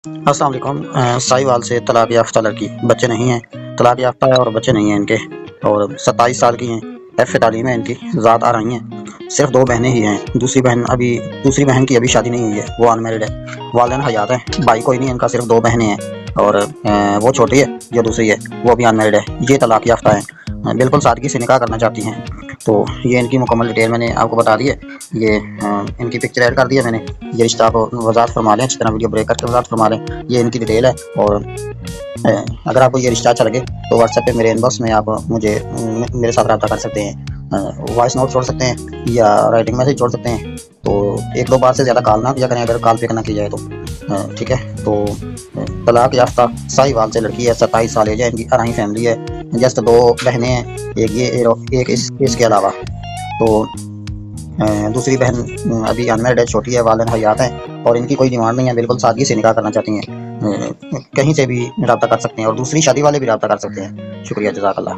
अस्सलाम वालेकुम। साहिवाल से तलाक याफ्ता लड़की, बच्चे नहीं हैं, तलाक याफ्ता है और बच्चे नहीं हैं इनके, और 27 साल की हैं, ऐफ़ तालीम है इनकी, ज़ात आ रही हैं, सिर्फ 2 बहनें ही हैं, दूसरी बहन की अभी शादी नहीं हुई है, वो अनमैरिड है, वालिदैन हयात हैं, भाई कोई नहीं है इनका, सिर्फ 2 बहनें हैं और वो छोटी है, जो दूसरी है वो भी अनमैरिड है, ये तलाक याफ्ता हैं, बिल्कुल सादगी से निकाह करना चाहती हैं। तो ये इनकी मुकम्मल डिटेल मैंने आपको बता दी है, ये इनकी पिक्चर ऐड कर दी है मैंने, ये रिश्ता आप वज़ाहत फरमा लें, अच्छी तरह वीडियो ब्रेक करके वज़ाहत फरमा लें, ये इनकी डिटेल है। और अगर आपको ये रिश्ता अच्छा लगे तो व्हाट्सएप पे मेरे इनबॉक्स में आप मुझे मेरे साथ रब्ता कर सकते हैं, वॉइस नोट छोड़ सकते हैं या राइटिंग मैसेज छोड़ सकते हैं। तो 1-2 बार से ज़्यादा कॉल ना किया करें, अगर कॉल पिक ना की जाए तो ठीक है। तो तलाक याफ्ता साहिवाल से लड़की है, 27 साल एज है इनकी, अराही फैमिली है, जस्ट 2 बहनें हैं, एक ये एक इसके अलावा। तो दूसरी बहन अभी अनमैरिड है, छोटी है, वालिदैन हयात हैं और इनकी कोई डिमांड नहीं है, बिल्कुल सादगी से निकाह करना चाहती हैं, कहीं से भी रब्ता कर सकते हैं और दूसरी शादी वाले भी रब्ता कर सकते हैं। शुक्रिया, जज़ाकल्लाह।